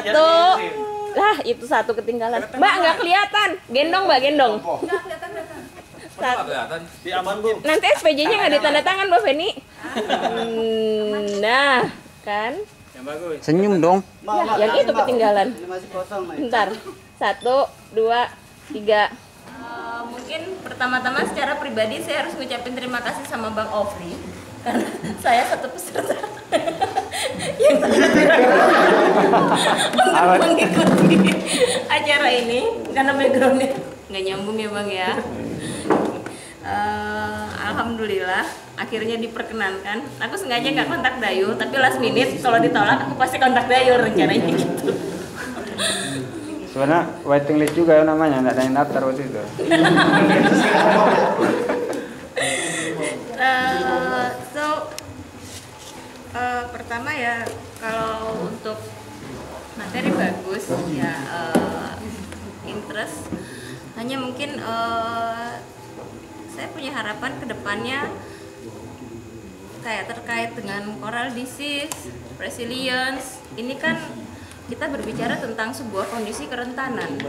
Satu. Lah, itu satu ketinggalan. Mbak, nggak kelihatan. Gendong, Mbak, gendong. Di aman, Bu. Nanti SPJ-nya nggak ditanda tangan, Mbak Feni. Nah, kan? Yang bagus. Senyum dong. Ya, yang itu ketinggalan. Masih kosong, Mak. Bentar. 1, 2, 3. Mungkin pertama-tama secara pribadi saya harus ngucapin terima kasih sama Bang Ofri karena saya satu peserta yang untuk mengikuti acara ini karena backgroundnya nggak nyambung ya Bang ya. Alhamdulillah akhirnya diperkenankan. Aku sengaja nggak kontak Dayul, tapi last minute kalau ditolak aku pasti kontak Dayul rencananya gitu. Sebenarnya waiting list juga namanya, nggak ada yang daftar waktu itu. Pertama ya kalau untuk materi bagus ya, interest. Hanya mungkin saya punya harapan ke depannya kayak terkait dengan coral disease, resilience. Ini kan kita berbicara tentang sebuah kondisi kerentanan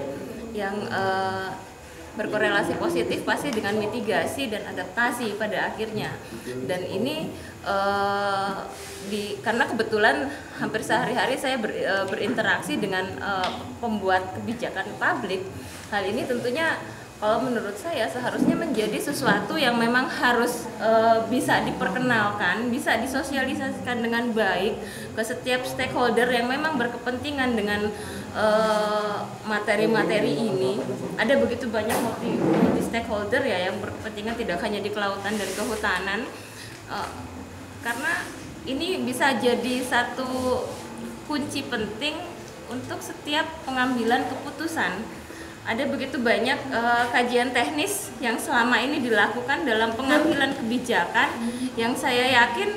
yang berkorelasi positif pasti dengan mitigasi dan adaptasi pada akhirnya. Dan ini karena kebetulan hampir sehari-hari saya berinteraksi dengan pembuat kebijakan publik. Hal ini tentunya kalau menurut saya seharusnya menjadi sesuatu yang memang harus bisa diperkenalkan, bisa disosialisasikan dengan baik ke setiap stakeholder yang memang berkepentingan dengan materi-materi ini. Ada begitu banyak multi stakeholder ya yang berkepentingan tidak hanya di kelautan dan kehutanan, karena ini bisa jadi satu kunci penting untuk setiap pengambilan keputusan. Ada begitu banyak kajian teknis yang selama ini dilakukan dalam pengambilan kebijakan yang saya yakin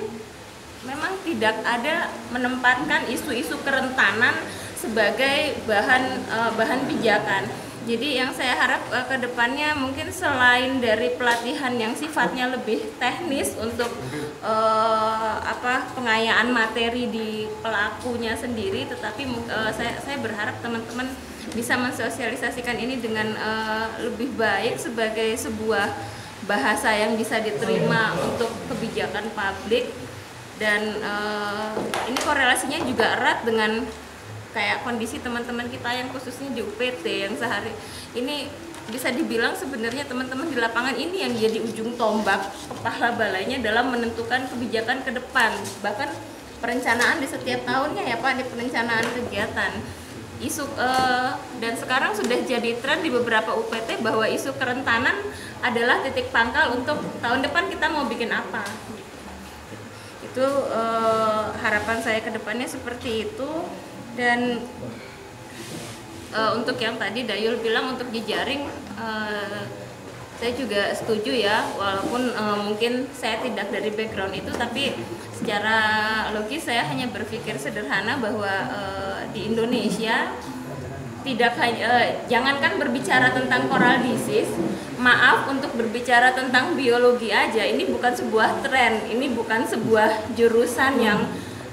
memang tidak ada menempatkan isu-isu kerentanan sebagai bahan pijakan. Jadi yang saya harap ke depannya mungkin selain dari pelatihan yang sifatnya lebih teknis untuk pengayaan materi di pelakunya sendiri, tetapi saya berharap teman-teman bisa mensosialisasikan ini dengan lebih baik sebagai sebuah bahasa yang bisa diterima untuk kebijakan publik. Dan ini korelasinya juga erat dengan kayak kondisi teman-teman kita yang khususnya di UPT yang sehari ini bisa dibilang sebenarnya teman-teman di lapangan ini yang jadi ujung tombak kepala balainya dalam menentukan kebijakan ke depan, bahkan perencanaan di setiap tahunnya ya Pak, di perencanaan kegiatan. Isu dan sekarang sudah jadi tren di beberapa UPT bahwa isu kerentanan adalah titik pangkal untuk tahun depan kita mau bikin apa. Itu harapan saya ke depannya seperti itu. Dan untuk yang tadi Dayul bilang untuk jejaring, saya juga setuju ya, walaupun mungkin saya tidak dari background itu, tapi secara logis saya hanya berpikir sederhana bahwa di Indonesia tidak hanya jangankan berbicara tentang coral disease, maaf, untuk berbicara tentang biologi aja ini bukan sebuah tren, ini bukan sebuah jurusan yang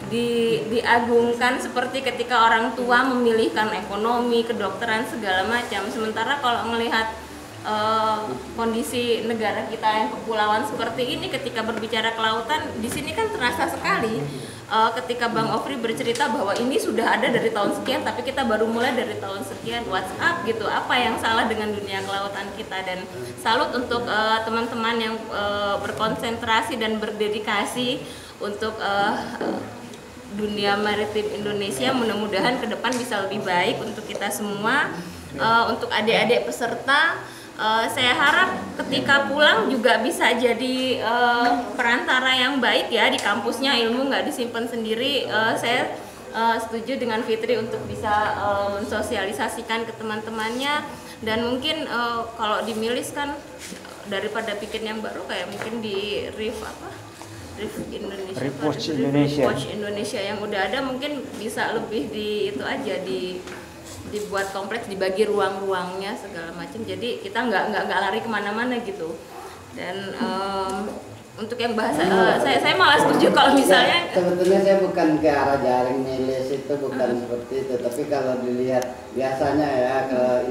diagungkan seperti ketika orang tua memilihkan ekonomi, kedokteran segala macam. Sementara kalau melihat kondisi negara kita yang kepulauan seperti ini, ketika berbicara kelautan di sini kan terasa sekali. Ketika Bang Ofri bercerita bahwa ini sudah ada dari tahun sekian, tapi kita baru mulai dari tahun sekian. What's up gitu? Apa yang salah dengan dunia kelautan kita? Dan salut untuk teman-teman yang berkonsentrasi dan berdedikasi untuk dunia maritim Indonesia. Mudah-mudahan ke depan bisa lebih baik untuk kita semua. Untuk adik-adik peserta, saya harap ketika pulang juga bisa jadi perantara yang baik ya di kampusnya, ilmu nggak disimpan sendiri. Saya setuju dengan Fitri untuk bisa mensosialisasikan ke teman-temannya, dan mungkin kalau di Milis kan daripada bikin yang baru kayak mungkin di Reef Indonesia yang udah ada, mungkin bisa lebih di itu aja dibuat kompleks, dibagi ruang-ruangnya segala macam, jadi kita nggak lari kemana-mana gitu. Dan untuk yang bahasa saya malah setuju kalau misalnya sebetulnya saya bukan ke arah jaring milis itu, bukan seperti itu, tapi kalau dilihat biasanya ya ke